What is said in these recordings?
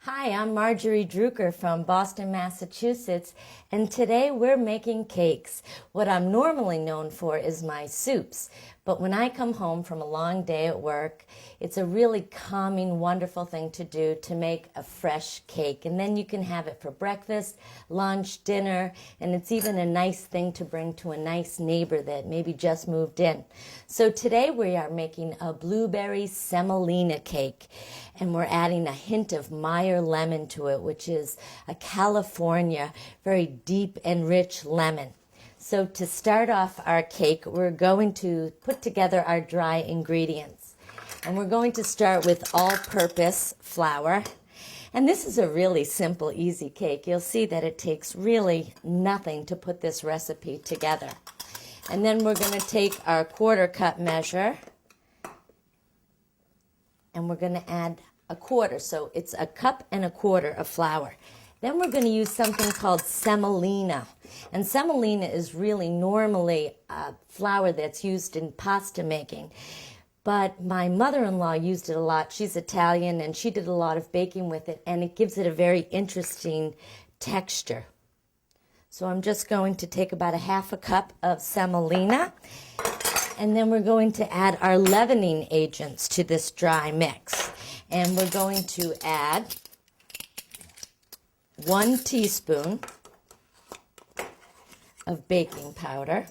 Hi, I'm Marjorie Drucker from Boston, Massachusetts, and today we're making cakes. What I'm normally known for is my soups, but when I come home from a long day at work, it's a really calming, wonderful thing to do to make a fresh cake. And then you can have it for breakfast, lunch, dinner, and it's even a nice thing to bring to a nice neighbor that maybe just moved in. So today we are making a blueberry semolina cake, and we're adding a hint of Meyer lemon to it, which is a California, very deep and rich lemon. So to start off our cake, we're going to put together our dry ingredients. And we're going to start with all-purpose flour. And this is a really simple, easy cake. You'll see that it takes really nothing to put this recipe together. And then we're going to take our quarter cup measure, and we're going to add a quarter. So it's a cup and a quarter of flour. Then we're going to use something called semolina. And semolina is really normally a flour that's used in pasta making. But my mother-in-law used it a lot. She's Italian, and she did a lot of baking with it, and it gives it a very interesting texture. So I'm just going to take about a half a cup of semolina, and then we're going to add our leavening agents to this dry mix. And we're going to add 1 teaspoon of baking powder,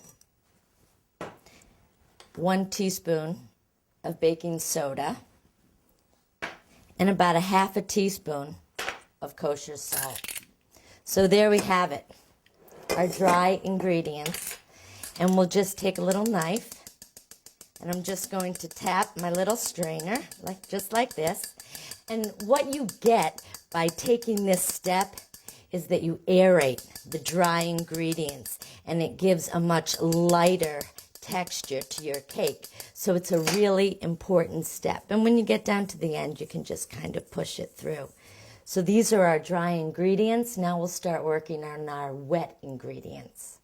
1 teaspoon of baking soda, and about a half a teaspoon of kosher salt. So there we have it, our dry ingredients. And we'll just take a little knife, and I'm just going to tap my little strainer, just like this. And what you get by taking this step is that you aerate the dry ingredients, and it gives a much lighter texture to your cake. So it's a really important step. And when you get down to the end, you can just kind of push it through. So these are our dry ingredients. Now we'll start working on our wet ingredients.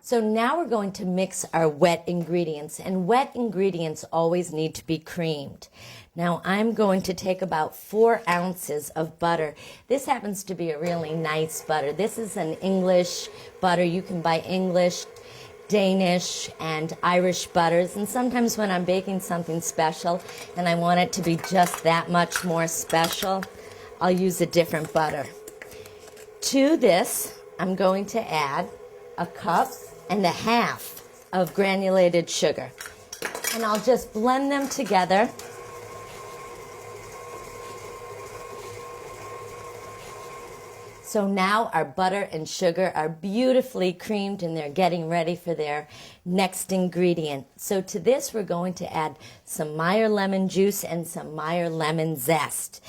So now we're going to mix our wet ingredients, and wet ingredients always need to be creamed. Now I'm going to take about 4 ounces of butter. This happens to be a really nice butter. This is an English butter. You can buy English, Danish, and Irish butters, and sometimes when I'm baking something special and I want it to be just that much more special, I'll use a different butter. To this, I'm going to add a cup and a half of granulated sugar. And I'll just blend them together. So now our butter and sugar are beautifully creamed, and they're getting ready for their next ingredient. So to this we're going to add some Meyer lemon juice and some Meyer lemon zest.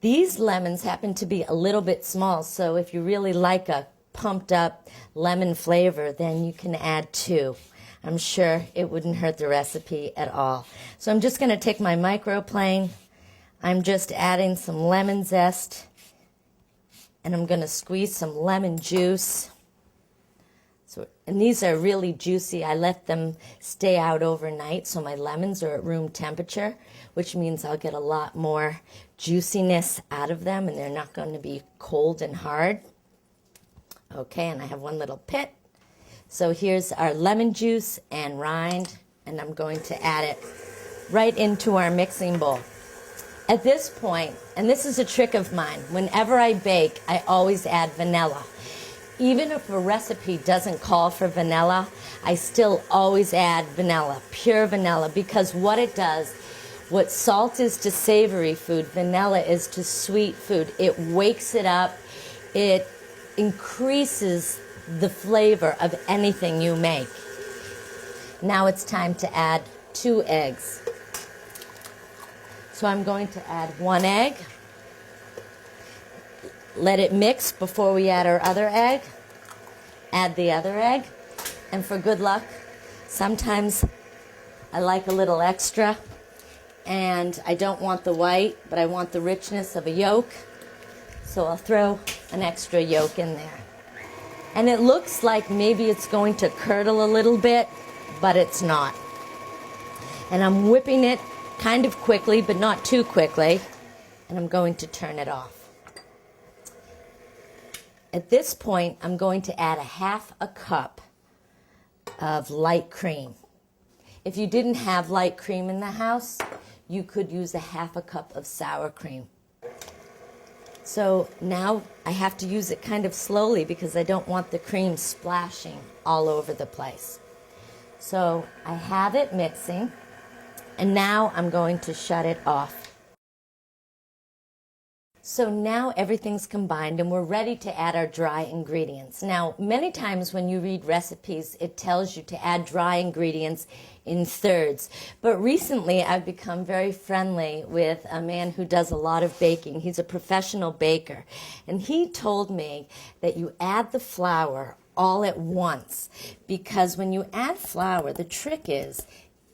These lemons happen to be a little bit small, so if you really like a pumped up lemon flavor, then you can add 2. I'm sure it wouldn't hurt the recipe at all. So I'm just going to take my microplane. I'm just adding some lemon zest, and I'm going to squeeze some lemon juice. And these are really juicy. I let them stay out overnight, so my lemons are at room temperature, which means I'll get a lot more juiciness out of them, and they're not going to be cold and hard. Okay, and I have one little pit. So here's our lemon juice and rind, and I'm going to add it right into our mixing bowl. At this point, and this is a trick of mine, whenever I bake, I always add vanilla. Even if a recipe doesn't call for vanilla, I still always add vanilla, pure vanilla, because what it does, what salt is to savory food, vanilla is to sweet food. It wakes it up. It increases the flavor of anything you make. Now it's time to add 2 eggs. So I'm going to add 1 egg. Let it mix before we add our other egg. Add the other egg. And for good luck, sometimes I like a little extra, and I don't want the white, but I want the richness of a yolk. So I'll throw an extra yolk in there. And it looks like maybe it's going to curdle a little bit, but it's not. And I'm whipping it kind of quickly, but not too quickly. and I'm going to turn it off. At this point, I'm going to add a half a cup of light cream. If you didn't have light cream in the house, you could use a half a cup of sour cream. So now I have to use it kind of slowly because I don't want the cream splashing all over the place. So I have it mixing, and now I'm going to shut it off. So now everything's combined and we're ready to add our dry ingredients. Now, many times when you read recipes, it tells you to add dry ingredients in thirds. But recently I've become very friendly with a man who does a lot of baking. He's a professional baker. And he told me that you add the flour all at once, because when you add flour, the trick is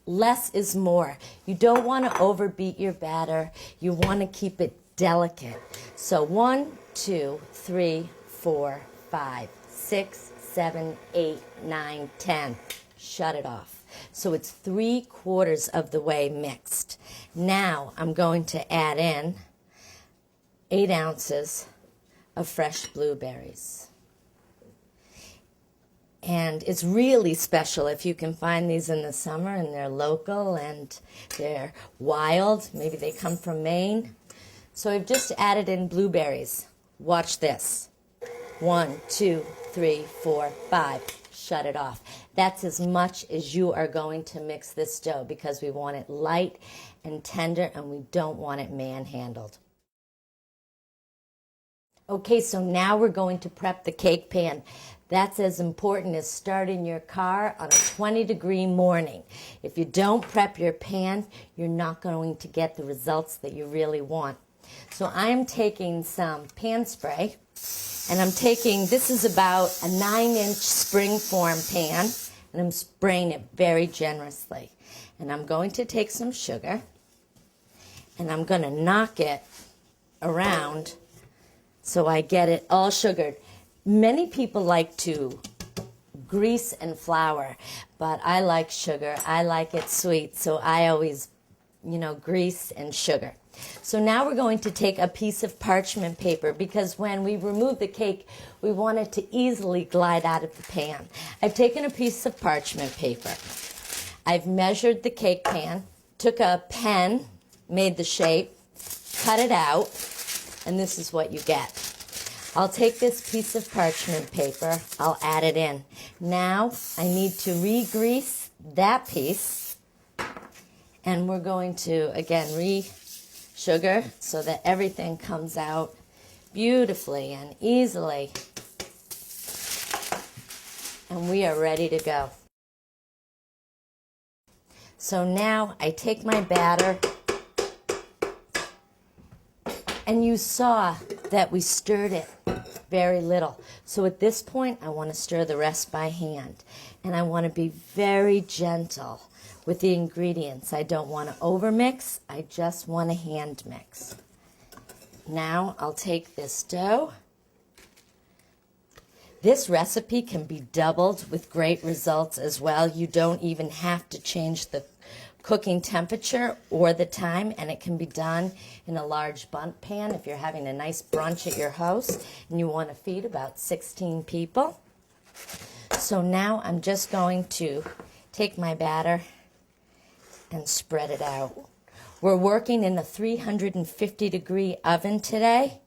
less is more. You don't want to overbeat your batter. You want to keep it delicate. So 1, 2, 3, 4, 5, 6, 7, 8, 9, 10. Shut it off. So it's 3/4 of the way mixed. Now I'm going to add in 8 ounces of fresh blueberries. And it's really special if you can find these in the summer and they're local and they're wild. Maybe they come from Maine. So I've just added in blueberries. Watch this. 1, 2, 3, 4, 5. Shut it off. That's as much as you are going to mix this dough because we want it light and tender and we don't want it manhandled. Okay, so now we're going to prep the cake pan. That's as important as starting your car on a 20-degree morning. If you don't prep your pan, you're not going to get the results that you really want. So I'm taking some pan spray, and I'm taking, this is about a 9-inch springform pan, and I'm spraying it very generously. And I'm going to take some sugar, and I'm going to knock it around so I get it all sugared. Many people like to grease and flour, but I like sugar. I like it sweet, so I always, grease and sugar. So now we're going to take a piece of parchment paper because when we remove the cake, we want it to easily glide out of the pan. I've taken a piece of parchment paper. I've measured the cake pan, took a pen, made the shape, cut it out, and this is what you get. I'll take this piece of parchment paper, I'll add it in. Now I need to re-grease that piece, and we're going to, again, re-sugar so that everything comes out beautifully and easily. And we are ready to go. So now I take my batter, and you saw that we stirred it very little. So at this point, I want to stir the rest by hand. And I want to be very gentle with the ingredients. I don't want to overmix. I just want to hand mix. Now I'll take this dough. This recipe can be doubled with great results as well. You don't even have to change the cooking temperature or the time, and it can be done in a large bundt pan if you're having a nice brunch at your house and you want to feed about 16 people. So now I'm just going to take my batter and spread it out. We're working in a 350-degree oven today,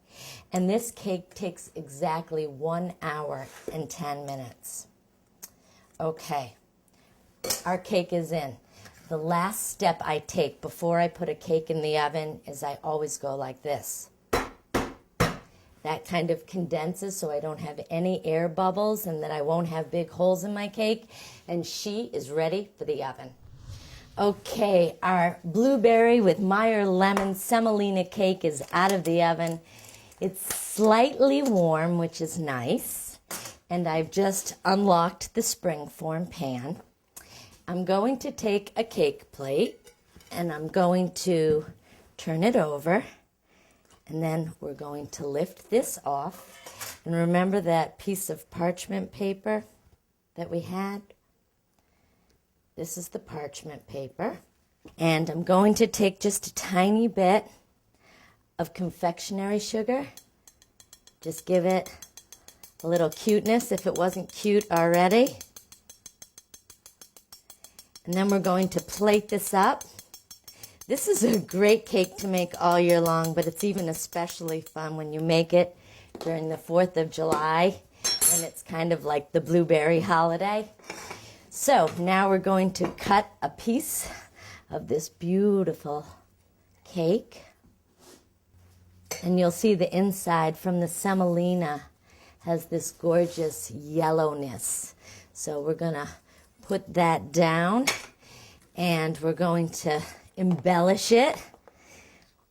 and this cake takes exactly 1 hour and 10 minutes. Okay, our cake is in. The last step I take before I put a cake in the oven is I always go like this. That kind of condenses so I don't have any air bubbles and that I won't have big holes in my cake. And she is ready for the oven. Okay, our blueberry with Meyer lemon semolina cake is out of the oven. It's slightly warm, which is nice. And I've just unlocked the springform pan. I'm going to take a cake plate and I'm going to turn it over, and then we're going to lift this off. And remember that piece of parchment paper that we had? This is the parchment paper. And I'm going to take just a tiny bit of confectionery sugar. Just give it a little cuteness if it wasn't cute already. And then we're going to plate this up. This is a great cake to make all year long, but it's even especially fun when you make it during the 4th of July, when it's kind of like the blueberry holiday. So now we're going to cut a piece of this beautiful cake. And you'll see the inside from the semolina has this gorgeous yellowness. So we're going to put that down, and we're going to embellish it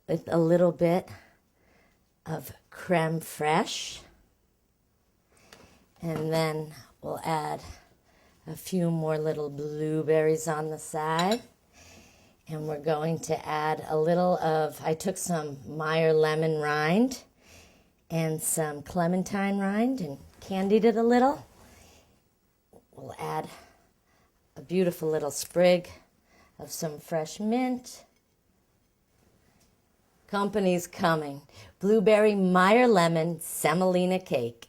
with a little bit of creme fraiche. And then we'll add a few more little blueberries on the side. And we're going to add a little of, I took some Meyer lemon rind and some clementine rind and candied it a little. We'll add a beautiful little sprig of some fresh mint. Company's coming. Blueberry Meyer lemon semolina cake.